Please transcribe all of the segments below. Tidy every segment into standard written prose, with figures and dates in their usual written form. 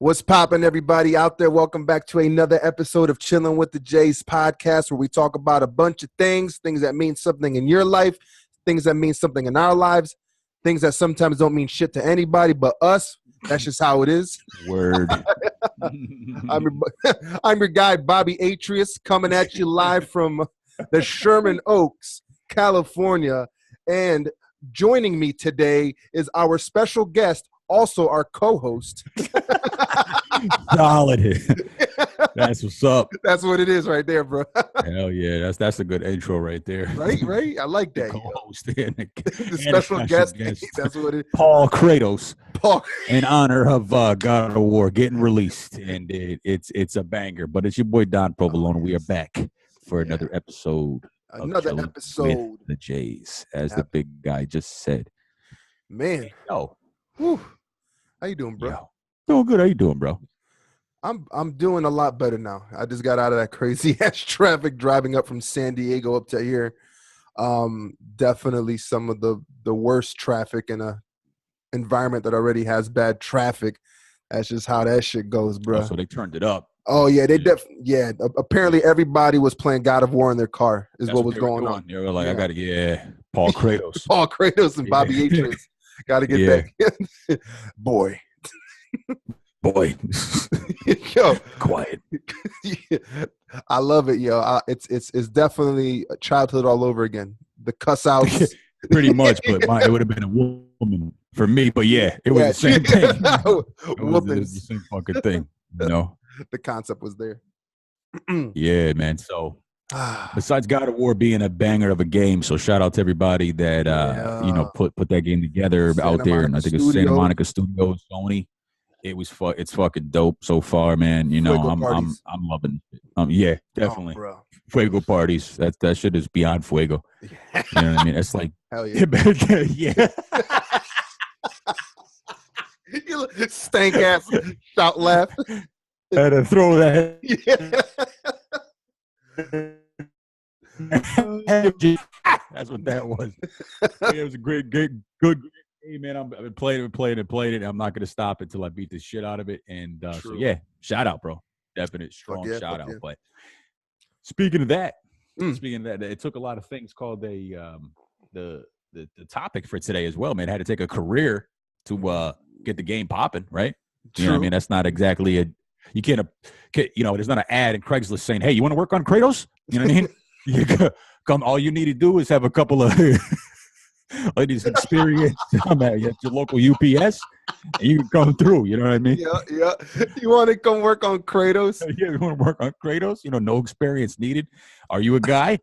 What's poppin', everybody out there? Welcome back to another episode of Chilling with the Jays podcast, where we talk about a bunch of things that mean something in your life, things that mean something in our lives, things that sometimes don't mean shit to anybody but us. That's just how it is. Word. I'm your guy, Bobby Atrius, coming at you live from the Sherman Oaks, California. And joining me today is our special guest, also our co-host. Solid. That's what's up. That's what it is right there, bro. Hell yeah. That's a good intro right there. Right? I like that. The co-host The special guest. That's what it is. Paul Kratos. Paul. In honor of God of War getting released. And it's a banger. But it's your boy Don Provolone. We are back for another episode. Another episode. With the Jays, as the big guy just said. Man. Yo. Whew. How you doing, bro? Yo. Doing good. How you doing, bro? I'm doing a lot better now. I just got out of that crazy ass traffic driving up from San Diego up to here. Definitely some of the worst traffic in a environment that already has bad traffic. That's just how that shit goes, bro. Oh, so they turned it up. Oh yeah, apparently everybody was playing God of War in their car. That's what was going on. They were like, I got to, Paul Kratos. Paul Kratos and Bobby Atrius. Got to get that. Boy. Yo, quiet. I love it, yo. It's definitely a childhood all over again. The cuss outs. Pretty much, but it would have been a woman for me. But yeah, it was the same thing. It was the same fucking thing, you know. The concept was there. Yeah, man. So besides God of War being a banger of a game, so shout out to everybody that put that game together out there, and I think it's Santa Monica Studios, Sony. It's fucking dope so far, man. You know, I'm loving it. Yeah, definitely. Oh, Fuego parties. That shit is beyond fuego. You know what I mean? It's like hell yeah. Yeah. Stank ass shout laugh. I had to throw that. That's what that was. It was a good game, man. I've been playing it. I'm not going to stop until I beat the shit out of it. And so, yeah, shout out, bro. Definite strong shout out. Yeah. But speaking of that, it took a lot of things called the topic for today as well, man. I had to take a career to get the game popping, right? You know what I mean? That's not exactly you can't, there's not an ad in Craigslist saying, hey, you want to work on Kratos? You know what I mean? You come, all you need to do is have a couple of ladies experience at your local UPS, and you can come through. You know what I mean? Yeah. You want to come work on Kratos? Yeah, you want to work on Kratos? No experience needed. Are you a guy?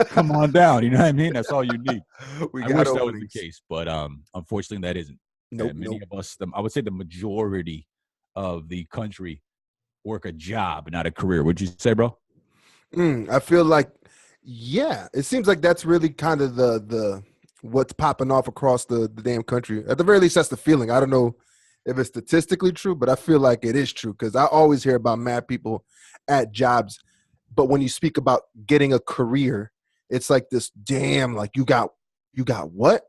Come on down. You know what I mean? That's all you need. I wish that was the case, but unfortunately, that isn't. Nope. Many of us, I would say the majority of the country work a job, not a career. Would you say, bro? I feel like, yeah, it seems like that's really kind of the what's popping off across the damn country. At the very least, that's the feeling. I don't know if it's statistically true, but I feel like it is true because I always hear about mad people at jobs. But when you speak about getting a career, it's like this damn, like you got what?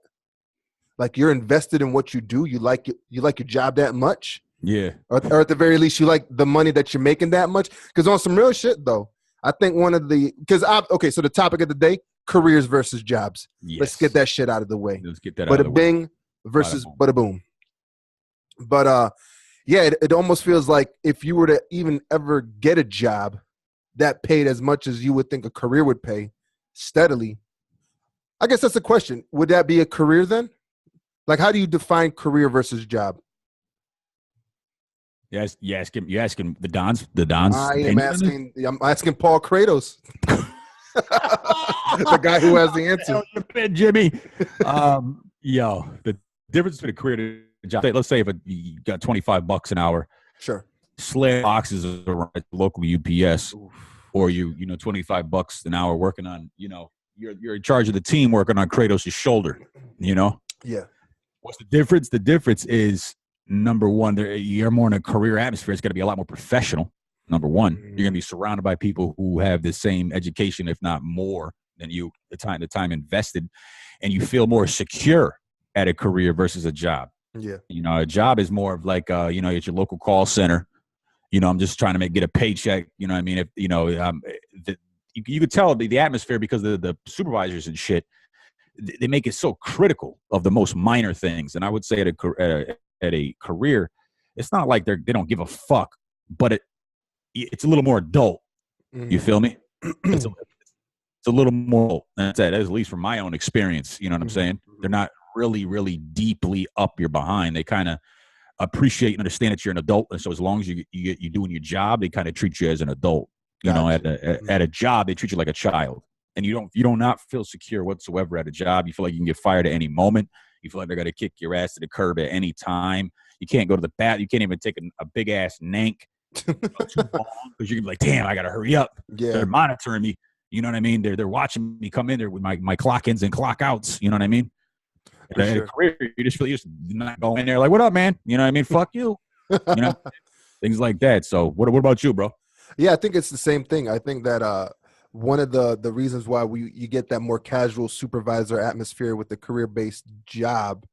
Like you're invested in what you do. You like your job that much? Yeah. Or at the very least, you like the money that you're making that much. Because on some real shit, though, I think so the topic of the day, careers versus jobs. Yes. Let's get that shit out of the way. Let's get that out of the way. Bada bing versus bada boom. But, it almost feels like if you were to even ever get a job that paid as much as you would think a career would pay steadily, I guess that's the question. Would that be a career then? Like, how do you define career versus job? Yes, you asking the Dons. I'm asking Paul Kratos, the guy who has the answer. Jimmy. The difference between a career and a job. Let's say if you got $25 an hour, sure, sled boxes around at the local UPS, or $25 an hour working on, you're in charge of the team working on Kratos' shoulder. Yeah. What's the difference? The difference is, number one, you're more in a career atmosphere. It's got to be a lot more professional. Number one, you're going to be surrounded by people who have the same education, if not more, than you. The time invested, and you feel more secure at a career versus a job. Yeah. You know, a job is more of like, you know, it's your local call center. You know, I'm just trying to get a paycheck. You know what I mean? If, you know, you could tell the atmosphere because the supervisors and shit, they make it so critical of the most minor things. And I would say at a career, it's not like they don't give a fuck, but it's a little more adult. You feel me? It's a little more. That's at least from my own experience. You know what I'm saying? They're not really, really deeply up your behind. They kind of appreciate and understand that you're an adult, and so as long as you're doing your job, they kind of treat you as an adult. You know, at a job, they treat you like a child, and you don't not feel secure whatsoever at a job. You feel like you can get fired at any moment. You feel like they're gonna kick your ass to the curb at any time. You can't go to the bath. You can't even take a big ass nank too long because you're gonna be like, damn, I gotta hurry up. Yeah. They're monitoring me. You know what I mean? They're watching me come in there with my clock ins and clock outs. You know what I mean? In a career, you just not go in there like, what up, man? You know what I mean? Fuck you. You know, things like that. So what about you, bro? Yeah, I think it's the same thing. I think that one of the reasons why you get that more casual supervisor atmosphere with the career-based job.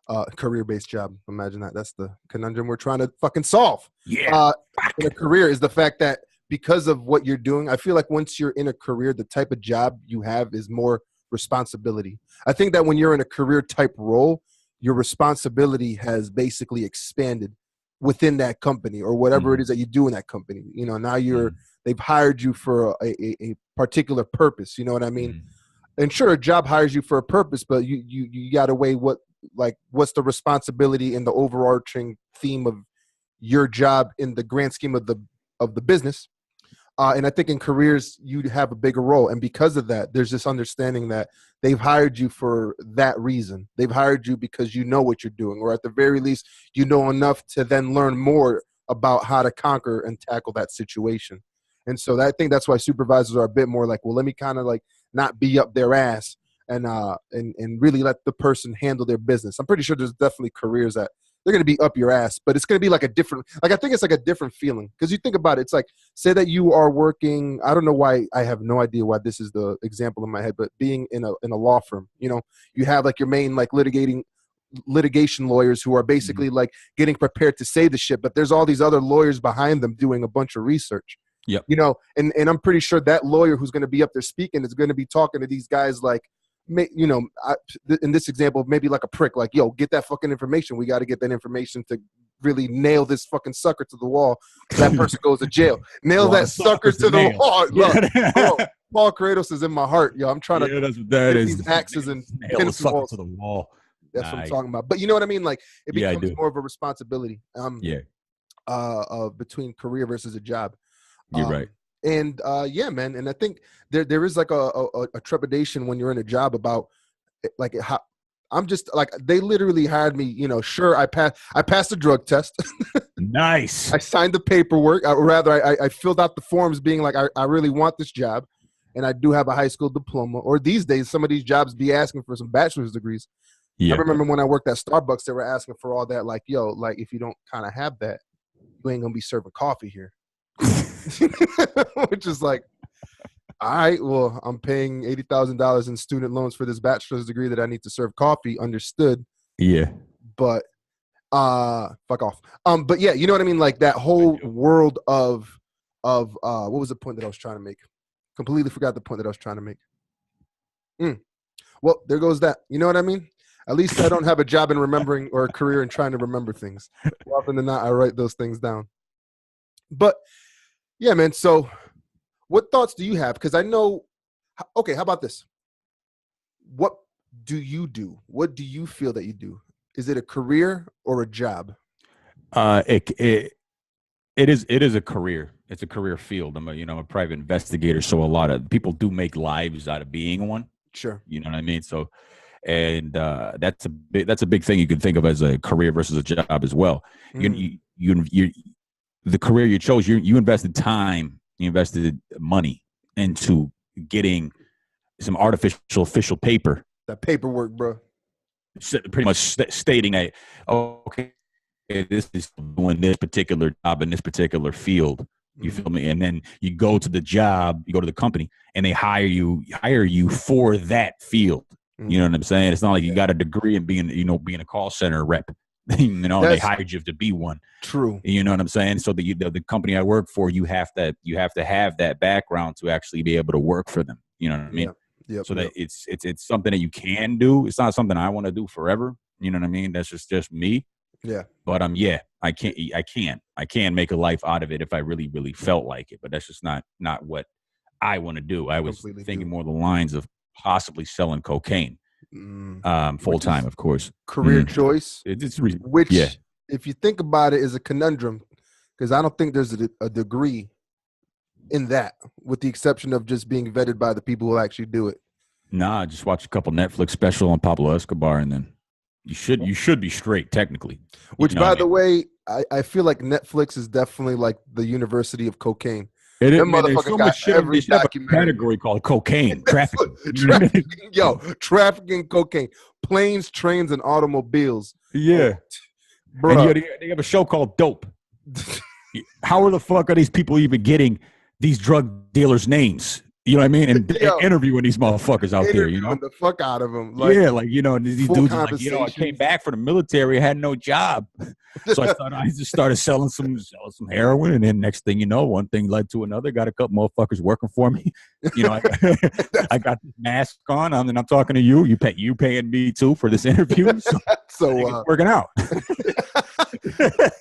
Imagine that. That's the conundrum we're trying to fucking solve. Yeah. In a career is the fact that because of what you're doing, I feel like once you're in a career, the type of job you have is more responsibility. I think that when you're in a career type role, your responsibility has basically expanded within that company or whatever it is that you do in that company. You know, now they've hired you for a particular purpose. You know what I mean? And sure, a job hires you for a purpose, but you got to weigh what's the responsibility and the overarching theme of your job in the grand scheme of the business. And I think in careers, you'd have a bigger role. And because of that, there's this understanding that they've hired you for that reason. They've hired you because you know what you're doing, or at the very least, you know enough to then learn more about how to conquer and tackle that situation. And so I think that's why supervisors are a bit more like, well, let me kind of like not be up their ass and really let the person handle their business. I'm pretty sure there's definitely careers that they're going to be up your ass, but it's going to be like a different, like, I think it's like a different feeling. Because you think about it, it's like, say that you are working, I don't know why, I have no idea why this is the example in my head, but being in a law firm, you know, you have like your main like litigation lawyers who are basically like getting prepared to say the shit, but there's all these other lawyers behind them doing a bunch of research. Yep. You know, and I'm pretty sure that lawyer who's going to be up there speaking is going to be talking to these guys like, you know, in this example, maybe like a prick, like, yo, get that fucking information. We got to get that information to really nail this fucking sucker to the wall. That person goes to jail. Nail that sucker to the wall. Look, Paul Kratos is in my heart, yo. I'm trying to that's what that is. These axes and nail the sucker to the wall. That's what I'm talking about. But you know what I mean? Like, it becomes more of a responsibility. Between career versus a job. You're right. And yeah, man. And I think there is like a trepidation when you're in a job about like how I'm just like, they literally hired me, you know, sure. I passed the drug test. Nice. I signed the paperwork. I filled out the forms being like, I really want this job. And I do have a high school diploma, or these days, some of these jobs be asking for some bachelor's degrees. Yeah. I remember when I worked at Starbucks, they were asking for all that. Like, yo, like if you don't kind of have that, you ain't going to be serving coffee here. Which is like, all right, well, I'm paying $80,000 in student loans for this bachelor's degree that I need to serve coffee. Understood. Yeah. But fuck off. But yeah, you know what I mean? Like that whole world of what was the point that I was trying to make? Completely forgot the point that I was trying to make. Well, there goes that. You know what I mean? At least I don't have a job in remembering or a career in trying to remember things. More often than not, I write those things down. But yeah, man. So what thoughts do you have? Because I know, okay, how about this? What do you do? What do you feel that you do? Is it a career or a job? It is a career. It's a career field. I'm a private investigator, so a lot of people do make lives out of being one. Sure. You know what I mean? So, and that's a big thing you can think of as a career versus a job as well. You the career you chose, you invested time, you invested money into getting some artificial official paper. That paperwork, bro. Pretty much stating that, okay, this is doing this particular job in this particular field. You feel me? And then you go to the job, you go to the company, and they hire you for that field. You know what I'm saying? It's not like you got a degree in being a call center rep. And they hired you to be one. True. You know what I'm saying? So the company I work for, you have to have that background to actually be able to work for them. You know what I mean? Yep. So that it's something that you can do. It's not something I want to do forever. You know what I mean? That's just me. Yeah. But I can't make a life out of it if I really, really felt like it. But that's just not what I want to do. I was thinking more the lines of possibly selling cocaine. Full time, of course. Career choice. Which if you think about it, is a conundrum, because I don't think there's a degree in that, with the exception of just being vetted by the people who actually do it. Nah, just watch a couple Netflix special on Pablo Escobar, and then you should be straight technically. Which, by the way, I feel like Netflix is definitely like the university of cocaine. There's so much shit in this category called cocaine trafficking. Trafficking cocaine, planes, trains, and automobiles. Yeah, and they have a show called Dope. How the fuck are these people even getting these drug dealers' names? You know what I mean? And interviewing these motherfuckers out there, the fuck out of them. These dudes are like, I came back from the military, I had no job, so I just started selling some heroin, and then next thing you know, one thing led to another. Got a couple motherfuckers working for me. I got this mask on, and I'm talking to you. You paying me too for this interview, so it's working out.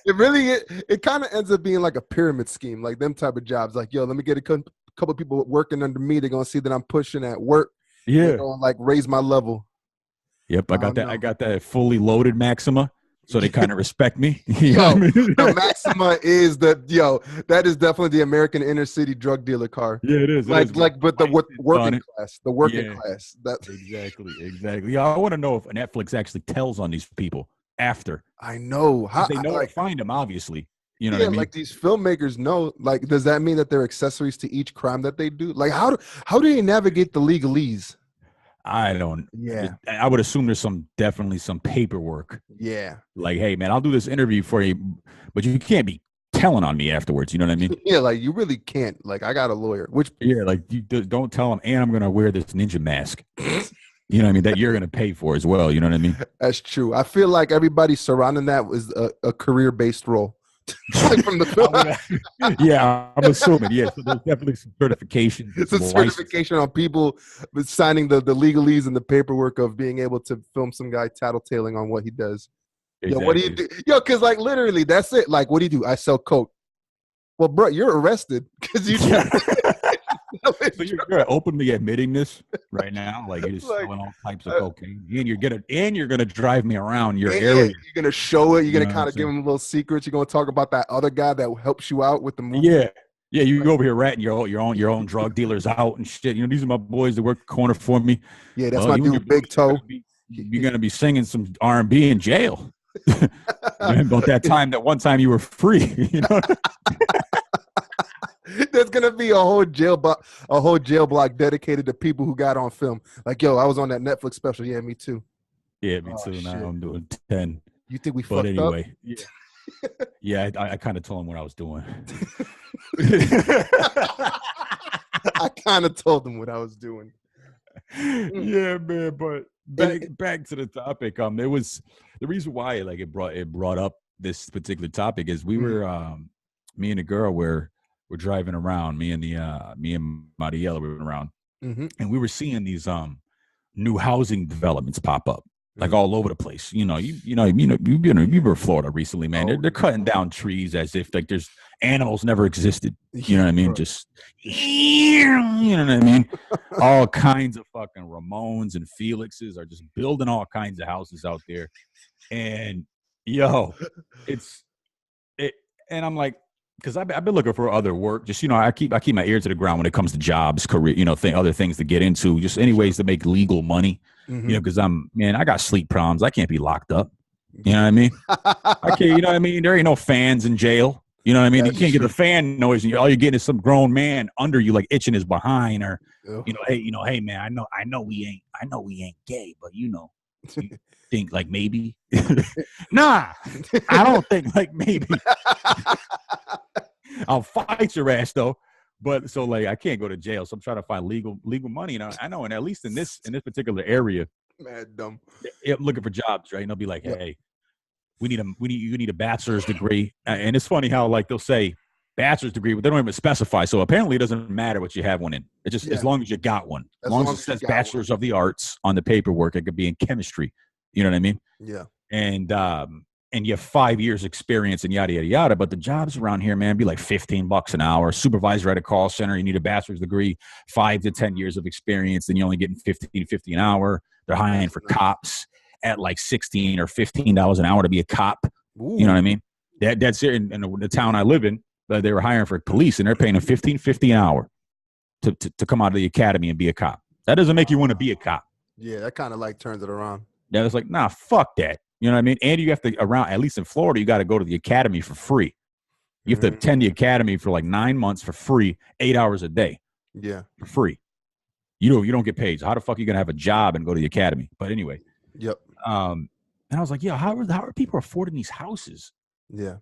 It kind of ends up being like a pyramid scheme, like them type of jobs. Like, let me get a couple people working under me. They're gonna see that I'm pushing at work. They're gonna like raise my level. Yep, I got that fully loaded Maxima, so they kind of respect me. The Maxima is that is definitely the American inner city drug dealer car. Yeah, it is. But the working class, class. That's exactly. Yeah, I want to know if Netflix actually tells on these people after. I know how they know where to find them, obviously. You know what I mean? Like these filmmakers know. Like, does that mean that they're accessories to each crime that they do? Like, how do they navigate the legalese? I don't. Yeah, I would assume there's definitely some paperwork. Yeah. Like, hey man, I'll do this interview for you, but you can't be telling on me afterwards. You know what I mean? Yeah, like you really can't. Like, I got a lawyer. Like you don't tell them, and I'm gonna wear this ninja mask. You know what I mean? That you're going to pay for as well. You know what I mean? That's true. I feel like everybody surrounding that was a career-based role. Like from the film. Yeah, I'm assuming. Yeah, so there's definitely some certification. It's a certification on people signing the legalese and the paperwork of being able to film some guy tattletaling on what he does. Exactly. What do you do? Because like literally, that's it. Like, what do you do? I sell coke. Well, bro, you're arrested because you. So you're openly admitting this right now, like you're just selling all types of cocaine, and you're gonna drive me around your area. You're gonna show it. You're gonna kind of give them little secrets. You're gonna talk about that other guy that helps you out with the movie. Yeah. You go over here ratting your own drug dealers out and shit. These are my boys that work the corner for me. Yeah, that's my dude, Big Toe. You're gonna be singing some R&B in jail. About that one time you were free. There's gonna be a whole jail block dedicated to people who got on film. Like, I was on that Netflix special. Yeah, me too. Yeah, me too. Now I'm doing 10. You think we fucked up? Yeah, I kind of told him what I was doing. I kind of told him what I was doing. Yeah, man. But back to the topic. There was the reason why it brought up this particular topic is we were me and the girl we're driving around. Me and Mariela were around, and we were seeing these new housing developments pop up like all over the place. You've been to Florida recently, man. They're cutting down trees as if like there's animals never existed. You know what I mean? Just you know what I mean? All kinds of fucking Ramones and Felixes are just building all kinds of houses out there, and and I'm like. Because I've been looking for other work. Just I keep my ear to the ground when it comes to jobs, career, other things to get into. Just any ways to make legal money. Because I got sleep problems. I can't be locked up. You know what I mean? I can't. You know what I mean? There ain't no fans in jail. You know what I mean? You can't get the fan noise, and all you're getting is some grown man under you, like itching his behind, or hey man, I know we ain't gay, but you think like maybe. Nah, I don't think like maybe. I'll fight your ass though. But so like I can't go to jail, so I'm trying to find legal money. I know, and at least in this particular area, mad dumb. I'm looking for jobs, right? And they'll be like, hey, you need a bachelor's degree. And it's funny how like they'll say bachelor's degree, but they don't even specify. So apparently it doesn't matter what you have one in. It just as long as you got one. As long as it says bachelor's of the arts on the paperwork, it could be in chemistry. You know what I mean? Yeah. And you have 5 years experience and yada, yada, yada. But the jobs around here, man, be like $15 an hour. Supervisor at a call center, you need a bachelor's degree, 5 to 10 years of experience, then you're only getting $15.50 an hour. They're hiring for cops at like $16 or $15 an hour to be a cop. Ooh. You know what I mean? That's it. In the town I live in, they were hiring for police, and they're paying them $15.50 an hour to come out of the academy and be a cop. That doesn't make you want to be a cop. Yeah, that kind of like turns it around. Yeah, it's like, nah, fuck that. You know what I mean? And you have to at least in Florida, you got to go to the academy for free. You have to attend the academy for like 9 months for free, 8 hours a day. Yeah. For free. You don't get paid. So how the fuck are you going to have a job and go to the academy? But anyway. Yep. And I was like, yeah, how are people affording these houses? Yeah.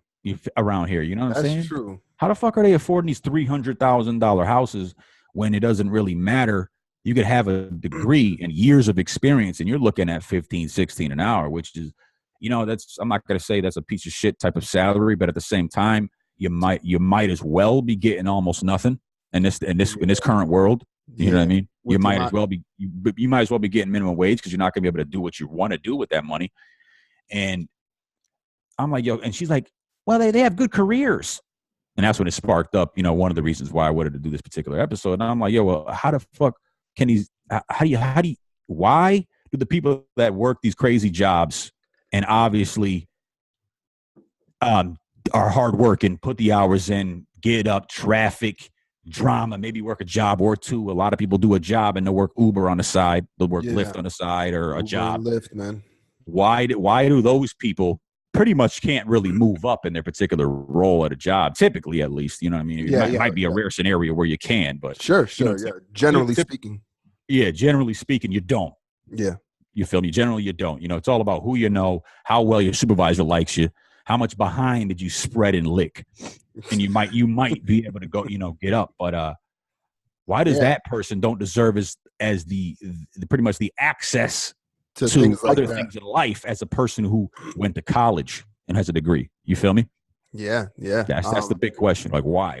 Around here, you know what I'm saying? That's true. How the fuck are they affording these $300,000 houses when it doesn't really matter? You could have a degree and years of experience, and you're looking at $15, $16 an hour, which is, I'm not going to say that's a piece of shit type of salary, but at the same time, you might as well be getting almost nothing in this current world. You know what I mean? You might as well be getting minimum wage because you're not going to be able to do what you want to do with that money. And I'm like, yo, and she's like, well, they have good careers. And that's when it sparked up, one of the reasons why I wanted to do this particular episode. And I'm like, yo, well, how the fuck can why do the people that work these crazy jobs and obviously are hardworking, put the hours in, get up, traffic, drama, maybe work a job or two. A lot of people do a job and they'll work Uber on the side. They'll work Lyft on the side or a job. Lyft, man. Why do those people pretty much can't really move up in their particular role at a job, typically at least? You know what I mean? It might be a rare scenario where you can, but sure. Generally speaking. Yeah, generally speaking, you don't. Yeah. You feel me? Generally, you don't. It's all about who you know, how well your supervisor likes you, how much behind did you spread and lick, and you might be able to go, get up. But why does that person don't deserve as the pretty much the access to other things in life as a person who went to college and has a degree? You feel me? Yeah. That's the big question. Like, why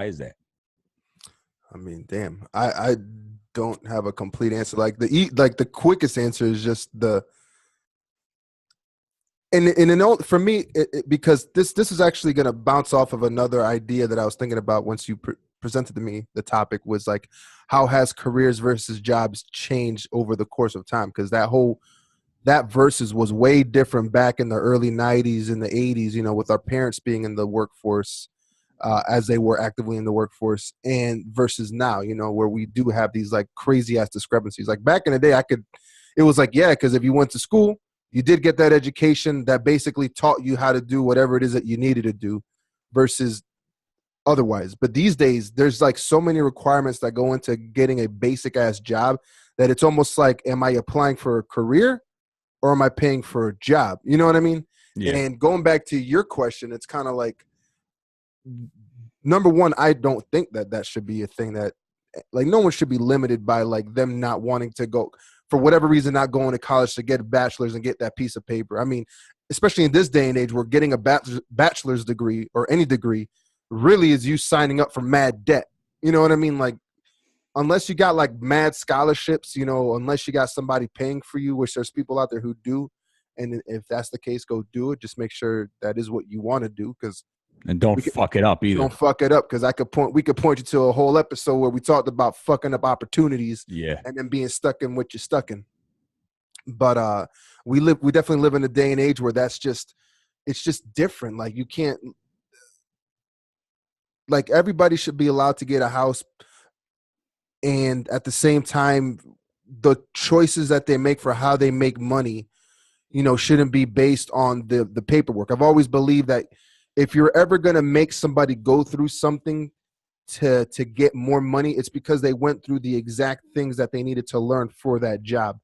is that? I mean, damn, I don't have a complete answer. Like the quickest answer is just for me, because this is actually going to bounce off of another idea that I was thinking about once you presented to me. The topic was like, how has careers versus jobs changed over the course of time? Because that versus was way different back in the early 90s and the 80s, with our parents being in the workforce as they were actively in the workforce, and versus now, where we do have these like crazy ass discrepancies. Like back in the day, it was like, yeah, because if you went to school, you did get that education that basically taught you how to do whatever it is that you needed to do versus otherwise. But these days, there's like so many requirements that go into getting a basic ass job that it's almost like, am I applying for a career or am I paying for a job? You know what I mean? Yeah. And going back to your question, it's kind of like, number one, I don't think that should be a thing that, like, no one should be limited by like them not wanting to go, for whatever reason, not going to college to get a bachelor's and get that piece of paper. I mean, especially in this day and age, where getting a bachelor's degree or any degree really is you signing up for mad debt. You know what I mean? Like, unless you got like mad scholarships, unless you got somebody paying for you, which there's people out there who do. And if that's the case, go do it. Just make sure that is what you want to do. And don't fuck it up either. Don't fuck it up, because we could point you to a whole episode where we talked about fucking up opportunities, and then being stuck in what you're stuck in. But we definitely live in a day and age where it's just different. Like, you can't, like, everybody should be allowed to get a house, and at the same time, the choices that they make for how they make money, shouldn't be based on the paperwork. I've always believed that if you're ever going to make somebody go through something to get more money, it's because they went through the exact things that they needed to learn for that job,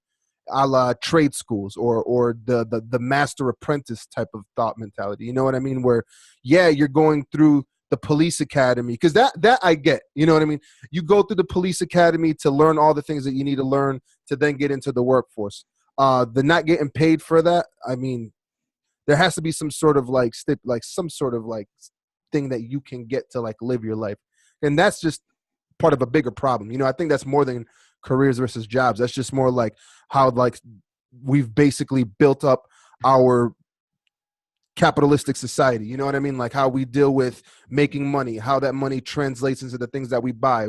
a la trade schools or the master apprentice type of thought mentality. You know what I mean? Where, you're going through the police academy, because that I get. You know what I mean? You go through the police academy to learn all the things that you need to learn to then get into the workforce. The not getting paid for that, I mean, there has to be some sort of like some sort of like thing that you can get to like live your life. And that's just part of a bigger problem. You know, I think that's more than careers versus jobs. That's just more like how like we've basically built up our capitalistic society. You know what I mean? Like how we deal with making money, how that money translates into the things that we buy,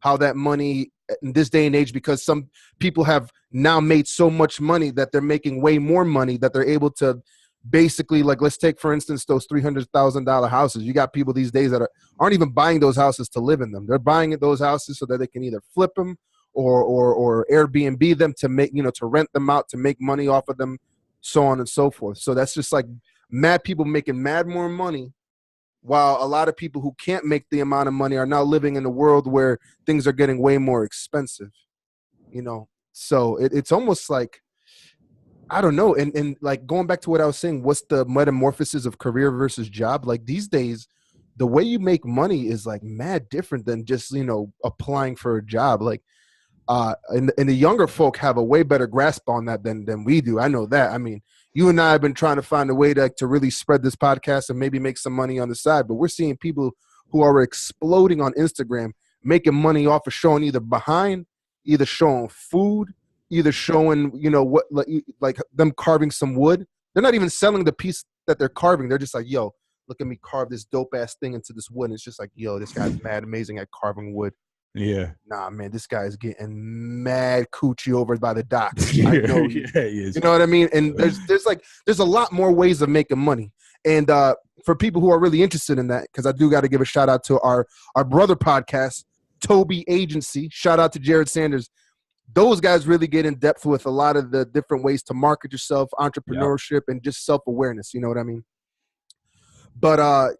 how that money in this day and age, because some people have now made so much money that they're making way more money that they're able to basically, like, let's take for instance those $300,000 houses. You got people these days that aren't even buying those houses to live in them. They're buying those houses so that they can either flip them or Airbnb them to make, you know, to rent them out to make money off of them, so on and so forth. So that's just like mad people making mad more money, while a lot of people who can't make the amount of money are now living in a world where things are getting way more expensive, you know? So it's almost like, I don't know. And like going back to what I was saying, what's the metamorphosis of career versus job? Like these days, the way you make money is like mad different than just, you know, applying for a job. Like, and the younger folk have a way better grasp on that than we do. I know that. I mean, you and I have been trying to find a way to really spread this podcast and maybe make some money on the side, but we're seeing people who are exploding on Instagram, making money off of showing either behind, either showing food, either showing, you know, what, like them carving some wood. They're not even selling the piece that they're carving. They're just like, yo, look at me carve this dope ass thing into this wood. And it's just like, yo, this guy's mad amazing at carving wood. Yeah. Nah, man, this guy is getting mad coochie over by the docks. Yeah, I know he is. You know what I mean? And there's a lot more ways of making money. And for people who are really interested in that, because I do got to give a shout out to our brother podcast, Toby Agency. Shout out to Jared Sanders. Those guys really get in depth with a lot of the different ways to market yourself, entrepreneurship, and just self-awareness. You know what I mean? But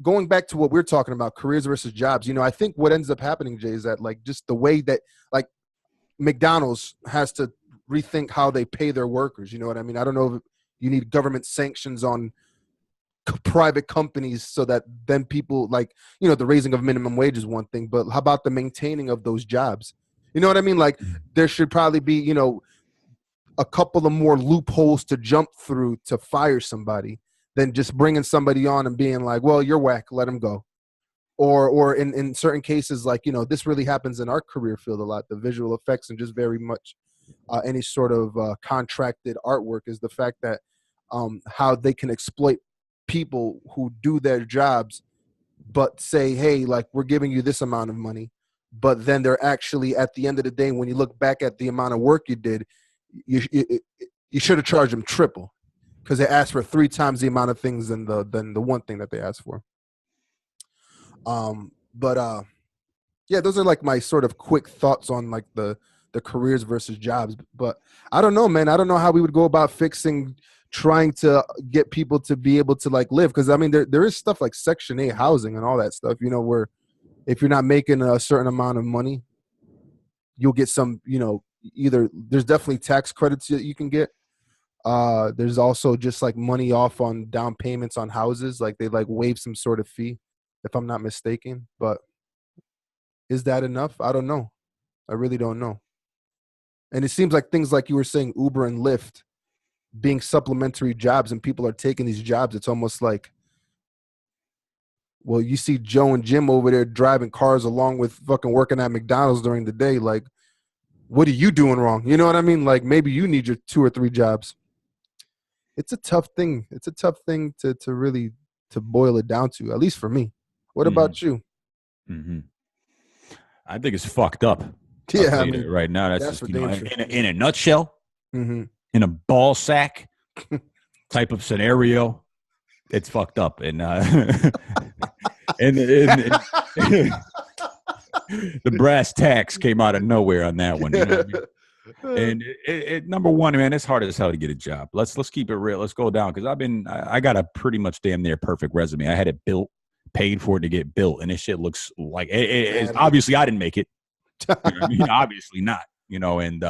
going back to what we're talking about, careers versus jobs, you know, I think what ends up happening, Jay, is that like just the way that like McDonald's has to rethink how they pay their workers. You know what I mean? I don't know if you need government sanctions on private companies so that then people, like, you know, the raising of minimum wage is one thing, but how about the maintaining of those jobs? You know what I mean? Like there should probably be, you know, a couple of more loopholes to jump through to fire somebody than just bringing somebody on and being like, well, you're whack, let him go. Or in certain cases, like, you know, this really happens in our career field a lot, the visual effects and just very much any sort of contracted artwork, is the fact that how they can exploit people who do their jobs, but say, hey, like, we're giving you this amount of money. But then they're actually, at the end of the day, when you look back at the amount of work you did, you should have charged them triple, because they asked for 3 times the amount of things than the one thing that they asked for. Yeah, those are like my sort of quick thoughts on like the careers versus jobs. But I don't know, man. I don't know how we would go about trying to get people to be able to like live. Because I mean, there is stuff like Section 8 housing and all that stuff, you know, where if you're not making a certain amount of money, you'll get some, you know, either there's definitely tax credits that you can get. There's also just like money off on down payments on houses. Like they like waive some sort of fee, if I'm not mistaken. But is that enough? I don't know. I really don't know. And it seems like things like you were saying, Uber and Lyft being supplementary jobs, and people are taking these jobs. It's almost like, well, you see Joe and Jim over there driving cars along with fucking working at McDonald's during the day. Like, what are you doing wrong? You know what I mean? Like maybe you need your 2 or 3 jobs. It's a tough thing. It's a tough thing to really to boil it down to, at least for me. What about you? Mm-hmm. I think it's fucked up. Yeah, I mean, right now, that's just, you know, dangerous. in a nutshell, in a ball sack type of scenario, it's fucked up. And and the brass tacks came out of nowhere on that one. You know what I mean? And number one, man, it's hard as hell to get a job. Let's keep it real. Let's go down, because I got a pretty much damn near perfect resume. I had it built, paid for it to get built, and this shit looks like it's obviously I didn't make it. You know what I mean? Obviously not. You know, and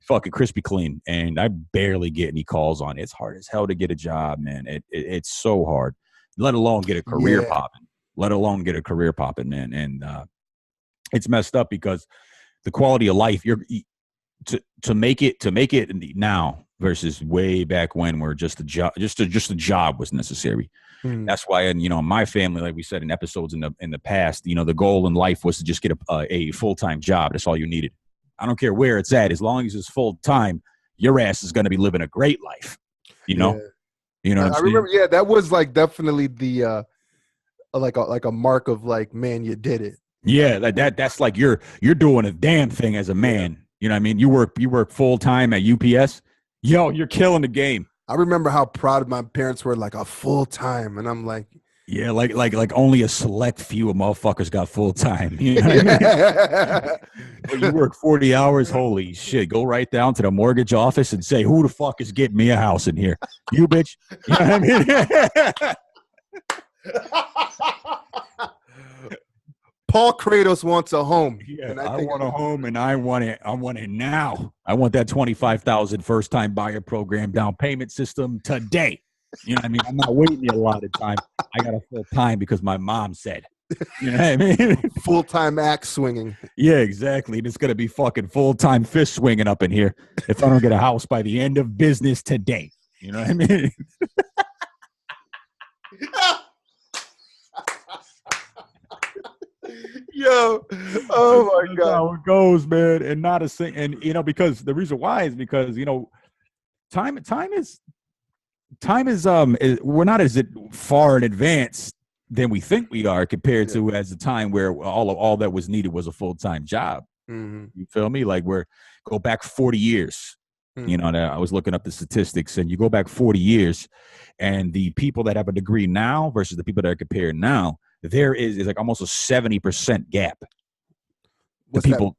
fucking crispy clean, and I barely get any calls on it. It's hard as hell to get a job, man. It's so hard, let alone get a career popping. Let alone get a career popping, man. And it's messed up because the quality of life to make it now versus way back when where just a job, just a job was necessary. That's why, and in my family, like we said in episodes in the past, the goal in life was to just get a full-time job. That's all you needed. I don't care where it's at, as long as it's full-time, your ass is going to be living a great life. You know what I'm saying? Remember, yeah, that was like definitely the like a mark of like, man, you did it. Yeah, that's like you're doing a damn thing as a man. You know what I mean? You work full-time at UPS. Yo, you're killing the game. I remember how proud my parents were, like a full-time, and I'm like, yeah, like only a select few of motherfuckers got full-time. You know what I mean? You work 40 hours, holy shit. Go right down to the mortgage office and say, who the fuck is getting me a house in here? You bitch. You know what I mean? Paul Kratos wants a home. Yeah, and I want a home, and I want it now. I want that $25,000 first-time buyer program down payment system today. You know what I mean? I'm not waiting a lot of time. I got a full time because my mom said. You know what I mean? Full-time axe swinging. Yeah, exactly. And it's going to be fucking full-time fish swinging up in here if I don't get a house by the end of business today. You know what I mean? Yo, oh my God. How it goes, man. And not a thing. And, because the reason why is because, time is we're not as far in advance than we think we are compared to as a time where all that was needed was a full-time job. You feel me? Like go back 40 years. I was looking up the statistics, and you go back 40 years, and the people that have a degree now versus the people that are compared now, there is like almost a 70% gap. The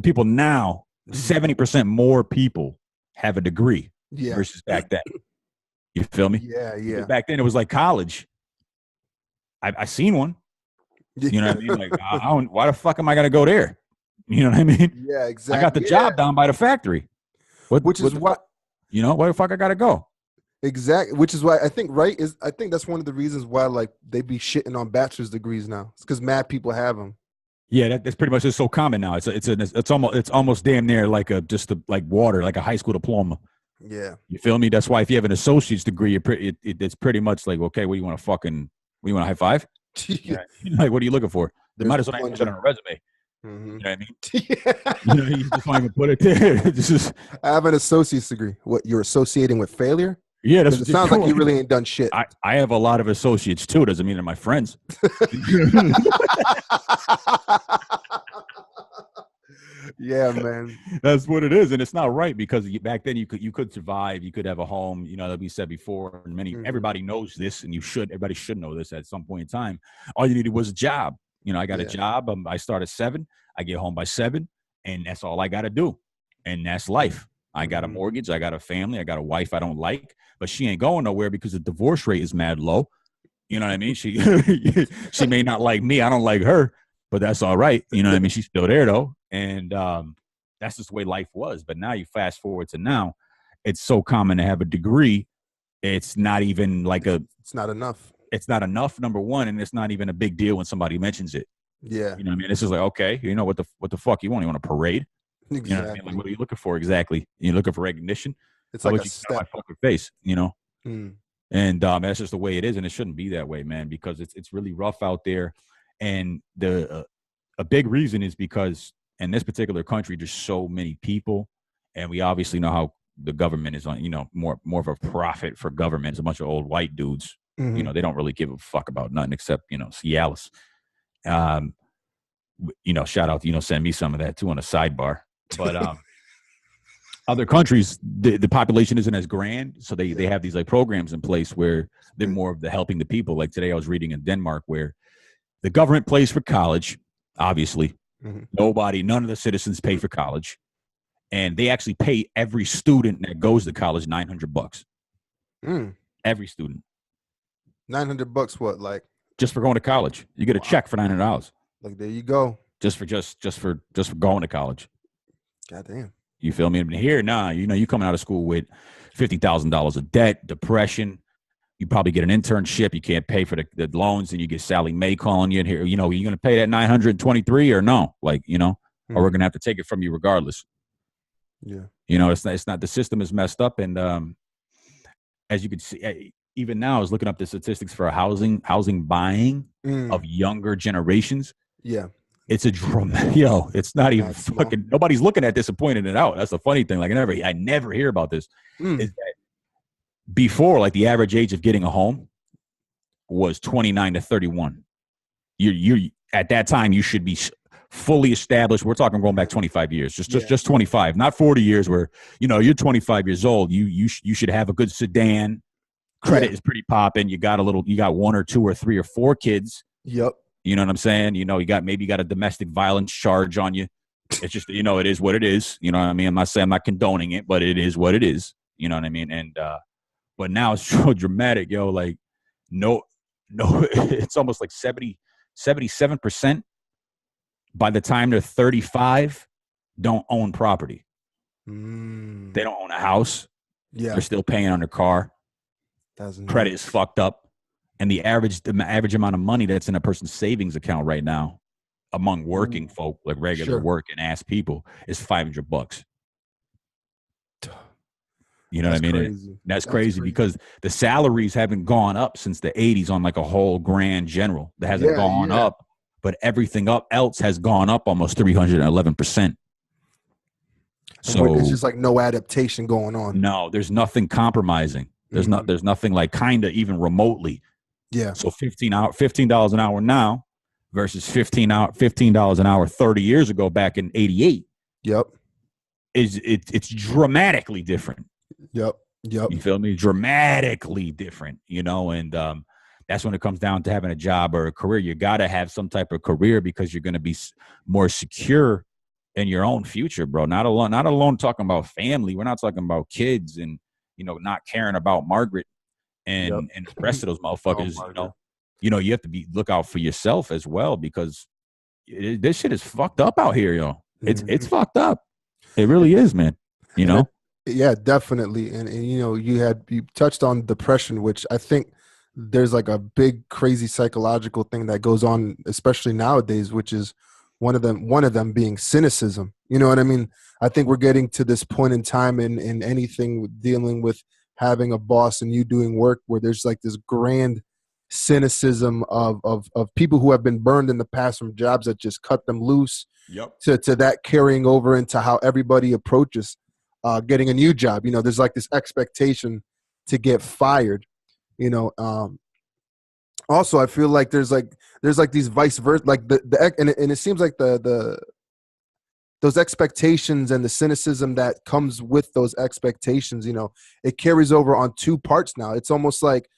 people now, 70% more people have a degree versus back then. You feel me? Yeah. Back then it was like college. I seen one. You know what I mean? Like, why the fuck am I gonna go there? You know what I mean? Yeah, exactly. I got the job down by the factory. Why the fuck I gotta go? Exactly. Which is why I think that's one of the reasons why like they be shitting on bachelor's degrees now. It's because mad people have them. Yeah, that's pretty much just so common now. It's almost damn near like like water, like a high school diploma. Yeah. You feel me? That's why if you have an associate's degree, it's pretty much like, okay, what do you want a high five? Yeah. Like, what are you looking for? They might as well put it on a resume. You know what I mean? You just don't even put it there. I have an associate's degree. What, you're associating with failure? Yeah, it sounds like you really ain't done shit. I have a lot of associates too. Doesn't mean they're my friends. Yeah, man. That's what it is, and it's not right because back then you could survive, you could have a home. That we said before, and everybody knows this, and everybody should know this at some point in time. All you needed was a job. I got a job. I start at 7. I get home by 7, and that's all I got to do, and that's life. I got a mortgage. I got a family. I got a wife I don't like, but she ain't going nowhere because the divorce rate is mad low. You know what I mean? She she may not like me. I don't like her, but that's all right. You know what I mean? She's still there though. And that's just the way life was. But now you fast forward to now, it's so common to have a degree. It's not even like it's not enough. It's not enough, number one, and it's not even a big deal when somebody mentions it. Yeah. You know what I mean? It's just like, okay, what the fuck you want? You want a parade? Exactly. You know what I mean? Like, what are you looking for exactly? You're looking for recognition? It's like a step. My fucking face, And that's just the way it is, and it shouldn't be that way, man, because it's really rough out there. And a big reason is because in this particular country, there's so many people, and we obviously know how the government is on, more of a profit for government. It's a bunch of old white dudes. They don't really give a fuck about nothing except, Cialis. Shout out to, send me some of that too on a sidebar. But other countries, the population isn't as grand, so they have these like programs in place where they're more of the helping the people. Like today I was reading in Denmark where the government pays for college, obviously. None of the citizens pay for college, and they actually pay every student that goes to college $900. Every student. $900. What, like? Just for going to college? You get a check for $900. Like, there you go. Just for going to college. Goddamn. You feel me? And here, you coming out of school with $50,000 of debt, depression. You probably get an internship. You can't pay for the loans, and you get Sally Mae calling you in here. You're going to pay that $923 or no? Like, or we're going to have to take it from you regardless. Yeah. You know, it's not the system is messed up, and as you can see, even now, I was looking up the statistics for housing buying of younger generations. Yeah. It's a dramatic, it's not even Mad small. fucking, nobody's looking at this and pointing it out. That's the funny thing. Like, I never hear about this. Is that before, like, the average age of getting a home was 29 to 31. You're at that time, you should be fully established. We're talking going back 25 years, just 25, not 40 years where, you're 25 years old. You should have a good sedan. Credit is pretty popping. You got one or two or three or four kids. Yep. You know what I'm saying? You got a domestic violence charge on you. It's just, it is what it is. You know what I mean? I'm not saying I'm not condoning it, but it is what it is. You know what I mean? And, but now it's so dramatic, like, no, it's almost like 77% by the time they're 35 don't own property. They don't own a house. Yeah. They're still paying on their car. Credit is fucked up. And the average amount of money that's in a person's savings account right now among working folk, like regular working ass people, is $500. You know what I mean? Crazy. That's crazy because the salaries haven't gone up since the 80s on like a whole grand general. That hasn't gone up, but everything else has gone up almost 311%. So it's just like no adaptation going on. No, there's nothing compromising. There's there's nothing like kind of even remotely. Yeah. So $15 an hour now versus $15 an hour 30 years ago back in 88. Yep. It's dramatically different. Yep. You feel me? Dramatically different, and that's when it comes down to having a job or a career. You got to have some type of career because you're going to be more secure in your own future, bro. Not alone talking about family. We're not talking about kids and, not caring about Margaret and the rest of those motherfuckers. You have to look out for yourself as well because this shit is fucked up out here, yo. It's fucked up. It really is, man. Yeah, definitely. And you touched on depression, which I think there's like a big crazy psychological thing that goes on, especially nowadays, which is one of them being cynicism. You know what I mean? I think we're getting to this point in time in anything dealing with having a boss and you doing work where there's like this grand cynicism of people who have been burned in the past from jobs that just cut them loose. Yep. To that carrying over into how everybody approaches getting a new job. There's like this expectation to get fired. Also, I feel like there's like these vice versa, like and it seems like those expectations and the cynicism that comes with those expectations, it carries over on two parts now. It's almost like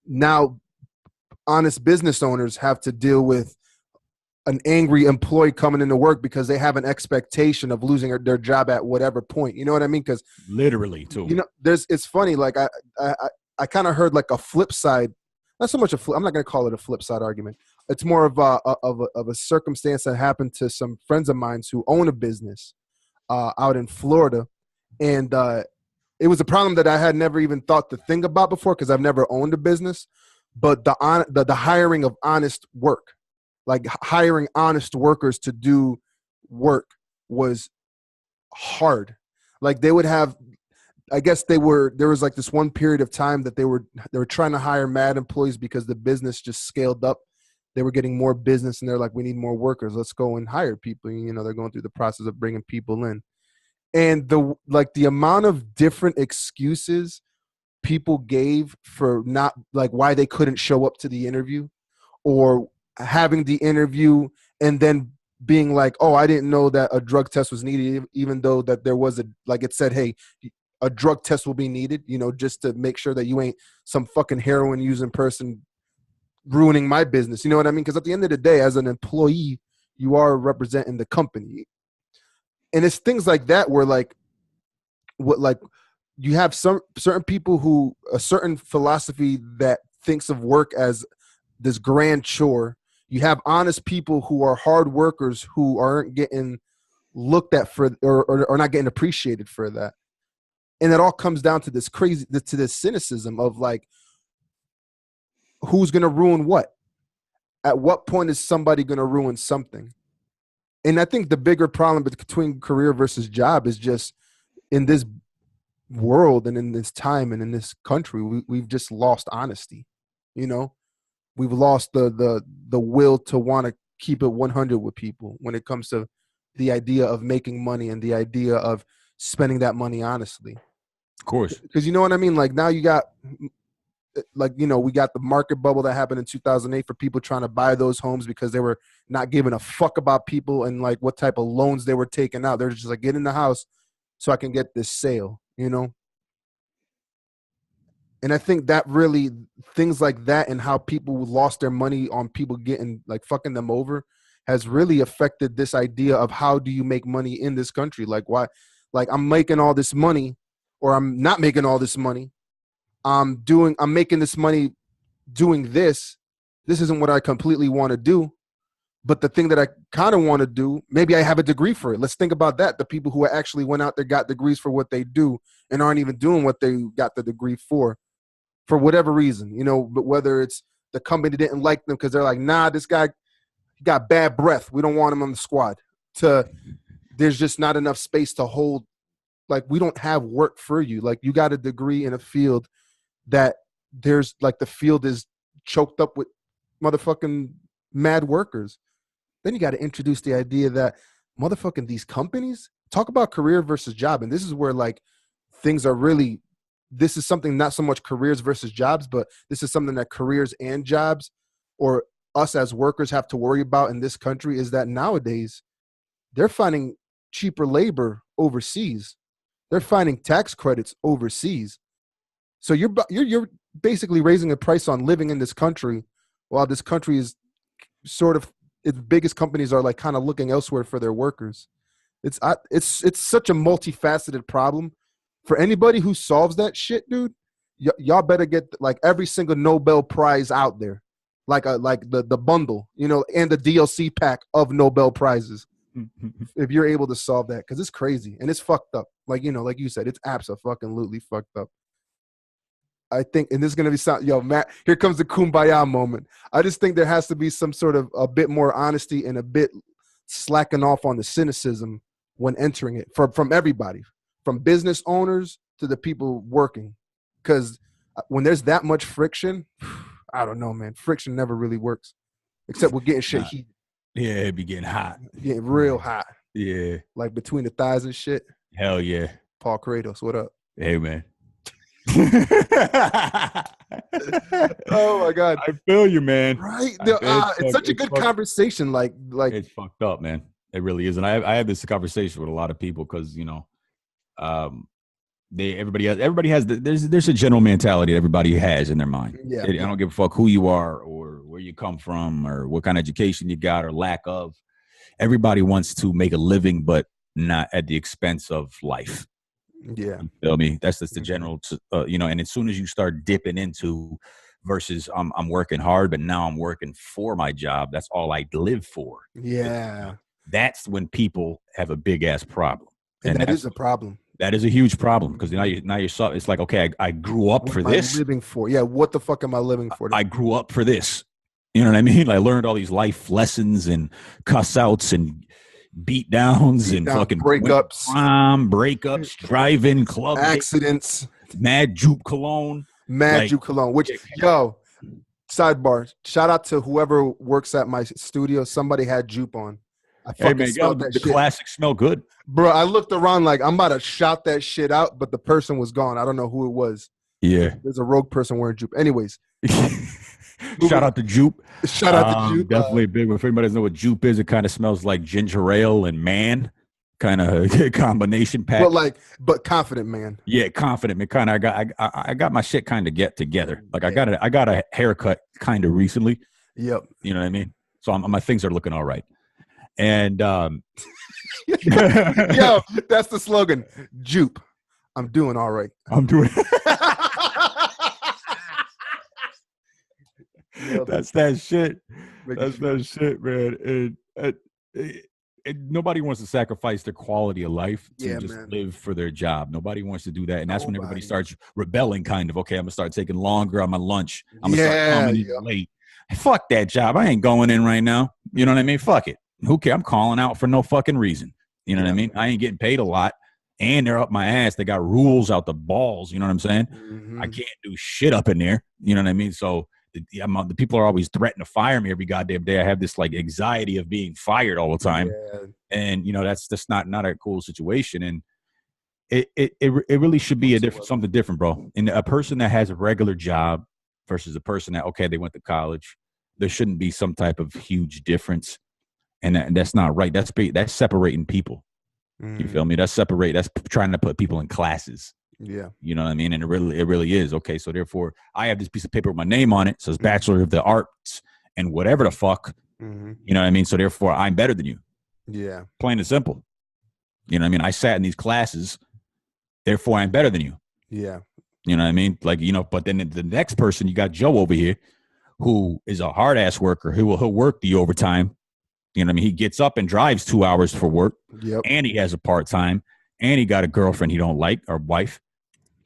now honest business owners have to deal with an angry employee coming into work because they have an expectation of losing their job at whatever point. You know what I mean? Because literally too. It's funny. Like I kind of heard like a flip side. Not so much I'm not going to call it a flip side argument. It's more of a circumstance that happened to some friends of mine who own a business out in Florida, and it was a problem that I had never even thought to think about before because I've never owned a business. But the hiring of honest work, like hiring honest workers to do work, was hard. Like they would have. I guess there was like this one period of time that they were trying to hire mad employees because the business just scaled up. They were getting more business and they're like, we need more workers. Let's go and hire people. They're going through the process of bringing people in. And the amount of different excuses people gave for not like why they couldn't show up to the interview or having the interview and then being like, oh, I didn't know that a drug test was needed, even though that there was it said, hey, a drug test will be needed, just to make sure that you ain't some fucking heroin using person ruining my business. You know what I mean? Because at the end of the day, as an employee, you are representing the company. And it's things like that where you have some certain people who a certain philosophy that thinks of work as this grand chore. You have honest people who are hard workers who aren't getting looked at for or not getting appreciated for that. And it all comes down to this cynicism of like, who's going to ruin what? At what point is somebody going to ruin something? And I think the bigger problem between career versus job is just in this world and in this time and in this country, we've just lost honesty. You know, we've lost the will to want to keep it 100 with people when it comes to the idea of making money and the idea of spending that money honestly. Of course. Because you know what I mean? Like now you got, like, you know, we got the market bubble that happened in 2008 for people trying to buy those homes because they were not giving a fuck about people and like what type of loans they were taking out. They're just like, get in the house so I can get this sale, you know? And I think that really, things like that and how people lost their money on people getting like fucking them over has really affected this idea of how do you make money in this country? Like why, like I'm making all this money or I'm not making all this money. I'm making this money doing this. This isn't what I completely want to do. But the thing that I kind of want to do, maybe I have a degree for it. Let's think about that. The people who actually went out there, got degrees for what they do and aren't even doing what they got the degree for whatever reason, you know, but whether it's the company didn't like them because they're like, nah, this guy got bad breath. We don't want him on the squad. There's just not enough space to hold. Like, we don't have work for you. Like, you got a degree in a field that there's like the field is choked up with motherfucking mad workers. Then you got to introduce the idea that motherfucking these companies talk about career versus job. And this is where like things are really, this is something not so much careers versus jobs, but this is something that careers and jobs or us as workers have to worry about in this country is that nowadays they're finding cheaper labor overseas. They're finding tax credits overseas. So you're basically raising the price on living in this country while this country is sort of, its biggest companies are like kind of looking elsewhere for their workers. It's such a multifaceted problem. For anybody who solves that shit, dude, y'all better get like every single Nobel Prize out there, like the bundle, you know, and the DLC pack of Nobel Prizes. If you're able to solve that, because it's crazy and it's fucked up. Like, you know, like you said, it's absolutely fucked up. I think, and this is gonna be yo, Matt, here comes the kumbaya moment. I just think there has to be some sort of a bit more honesty and a bit slacking off on the cynicism when entering it from everybody. From business owners to the people working. Because when there's that much friction, I don't know, man. Friction never really works. Except we're getting shit heated. Yeah, it'd be getting hot. Getting real hot. Yeah. Like between the thighs and shit. Hell yeah. Paul Kratos, what up? Hey, man. Oh, my God. I feel you, man. Right? It's such a good conversation. Like it's fucked up, man. It really is. And I have this conversation with a lot of people because, you know, everybody has there's a general mentality that everybody has in their mind. Yeah. I don't give a fuck who you are or where you come from or what kind of education you got or lack of. Everybody wants to make a living, but not at the expense of life. Yeah. You feel me? That's just the general, you know, and as soon as you start dipping into versus I'm working hard, but now I'm working for my job. That's all I live for. Yeah. That's when people have a big ass problem. And that is a problem. That is a huge problem because now you're it's like, okay, I grew up for this. What am I living for? Yeah, what the fuck am I living for? I grew up for this. You know what I mean? I learned all these life lessons and cuss outs and beat downs and fucking breakups, driving, club accidents, mad juke cologne. Juke cologne. Which, yo, sidebar, shout out to whoever works at my studio. Somebody had jupe on. Hey man, the classic smell good. Bro, I looked around like I'm about to shout that shit out, but the person was gone. I don't know who it was. Yeah. There's a rogue person wearing jupe. Anyways. Shout out to jupe. Shout out to jupe. Definitely big. If anybody doesn't know what jupe is, it kind of smells like ginger ale and man. Kind of combination pack. But confident man. Yeah, confident man. Kind of I got my shit kind of get together. Like I got a haircut kind of recently. Yep. You know what I mean? So my things are looking all right. And yo, that's the slogan. Jupe. I'm doing all right. I'm doing That's that shit. That's that shit, man. And nobody wants to sacrifice their quality of life to live for their job. Nobody wants to do that. And that's when everybody starts rebelling, kind of. Okay, I'm going to start taking longer on my lunch. I'm going to start coming in late. Fuck that job. I ain't going in right now. You know what I mean? Fuck it. Who cares? I'm calling out for no fucking reason. You know what I mean? I ain't getting paid a lot. and they're up my ass. They got rules out the balls. You know what I'm saying? Mm-hmm. I can't do shit up in there. You know what I mean? So the people are always threatening to fire me every goddamn day. I have this like anxiety of being fired all the time. Yeah. And, that's just not a cool situation. And it really should be something different, bro. And a person that has a regular job versus a person that, okay, they went to college, there shouldn't be some type of huge difference. And that's not right. That's separating people. You feel me? That's trying to put people in classes. Yeah. You know what I mean? And it really is. Okay. So therefore I have this piece of paper with my name on it. So it's Bachelor of the Arts and whatever the fuck. Mm-hmm. You know what I mean? So therefore I'm better than you. Yeah. Plain and simple. You know what I mean? I sat in these classes, therefore I'm better than you. Yeah. You know what I mean? Like, but then the next person, you got Joe over here, who is a hard ass worker, he'll work the overtime. You know what I mean? He gets up and drives 2 hours for work. Yep. And he has a part-time, and he got a girlfriend he don't like, or wife,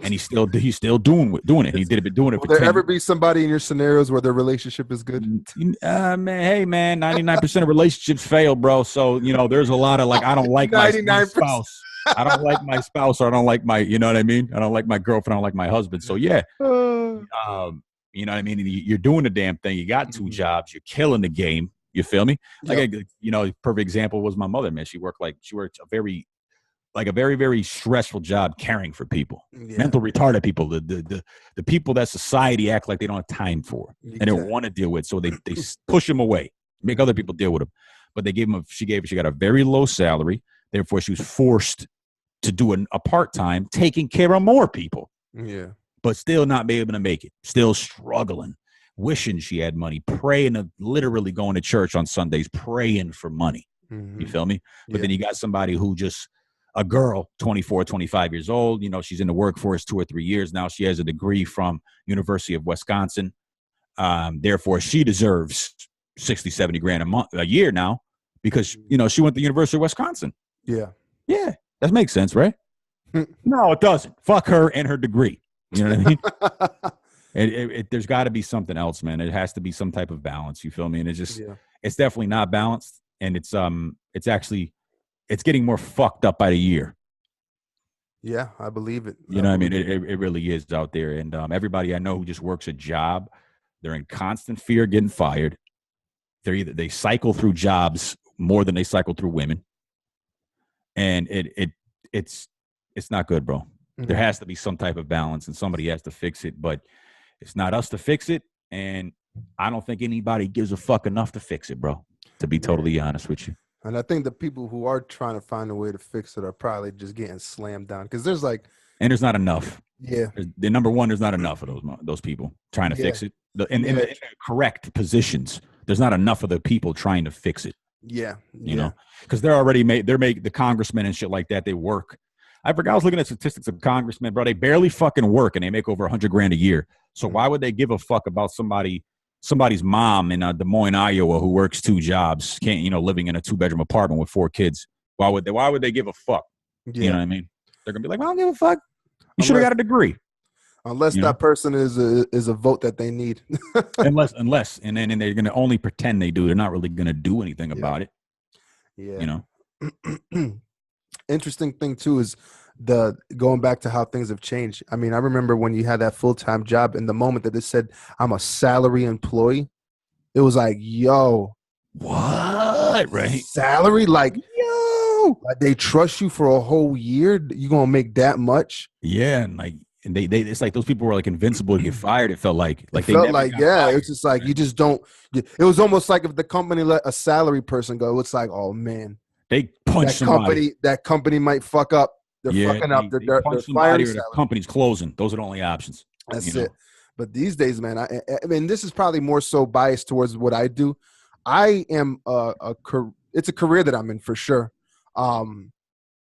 and he's still doing it. He did it, doing it. Will there ever be somebody in your scenarios where their relationship is good? Man, hey man, 99% of relationships fail, bro. So there's a lot of like, I don't like my spouse. I don't like my spouse, or I don't like my, you know what I mean? I don't like my girlfriend. I don't like my husband. So yeah, you know what I mean? You're doing the damn thing. You got 2 jobs. You're killing the game. You feel me? Like, perfect example was my mother, man. She worked a very, very stressful job caring for people, mental retarded people, the people that society act like they don't have time for and don't want to deal with. So they push them away, make other people deal with them. But they she got a very low salary. Therefore, she was forced to do a part-time, taking care of more people. Yeah. But still not be able to make it, still struggling. Wishing she had money, praying, literally going to church on Sundays, praying for money. Mm-hmm. You feel me? But then you got somebody who a girl, 24, 25 years old, she's in the workforce 2 or 3 years now. She has a degree from University of Wisconsin. Therefore, she deserves 60, 70 grand a year now because, she went to the University of Wisconsin. Yeah. Yeah. That makes sense, right? No, it doesn't. Fuck her and her degree. You know what I mean? There's got to be something else, man. It has to be some type of balance. You feel me? And it's definitely not balanced, and it's getting more fucked up by the year. Yeah, I believe it. You know what I mean? It really is out there, and everybody I know who just works a job, they're in constant fear of getting fired. They cycle through jobs more than they cycle through women, and it's not good, bro. Mm-hmm. There has to be some type of balance, and somebody has to fix it, but it's not us to fix it, and I don't think anybody gives a fuck enough to fix it, bro, to be totally honest with you. And I think the people who are trying to find a way to fix it are probably just getting slammed down because there's not enough. Yeah. The number one, there's not enough of those people trying to fix it. In the correct positions, there's not enough of the people trying to fix it. Yeah. You know, because they're already the congressmen and shit like that. They work. I forgot I was looking at statistics of congressmen, bro. They barely fucking work and they make over 100 grand a year. So why would they give a fuck about somebody's mom in Des Moines, Iowa, who works 2 jobs, living in a 2-bedroom apartment with 4 kids? Why would they give a fuck? Yeah. You know what I mean? They're gonna be like, well, I don't give a fuck. You should have got a degree. Unless that person is a vote that they need. unless, and then they're gonna only pretend they do. They're not really gonna do anything about it. Yeah. Interesting thing too is going back to how things have changed. I mean, I remember when you had that full-time job, and the moment that it said I'm a salary employee, it was like, yo, what? Right? Salary? Like, yo, like they trust you for a whole year. You gonna make that much? Yeah, and they it's like those people were like invincible to get fired. It felt like they felt like fired. It's just like you just don't. It was almost like if the company let a salary person go, it's like, oh man, they punch somebody. That company might fuck up. They're fucking up. They're firing. The company's closing. Those are the only options. That's it. But these days, man, I mean, this is probably more so biased towards what I do. I am it's a career that I'm in for sure, and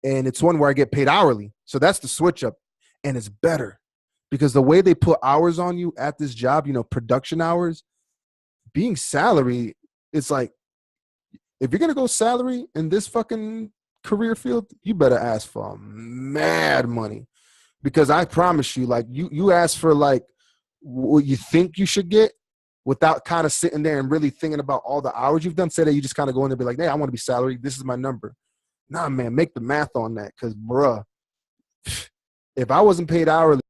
it's one where I get paid hourly. So that's the switch up, and it's better because the way they put hours on you at this job, production hours, being salary, it's like if you're gonna go salary in this fucking career field, you better ask for mad money, because I promise you, like you ask for like what you think you should get without kind of sitting there and really thinking about all the hours you've done. Say that you just kind of go in there and be like, hey, I want to be salary. This is my number. Nah, man, make the math on that, because bruh, if I wasn't paid hourly,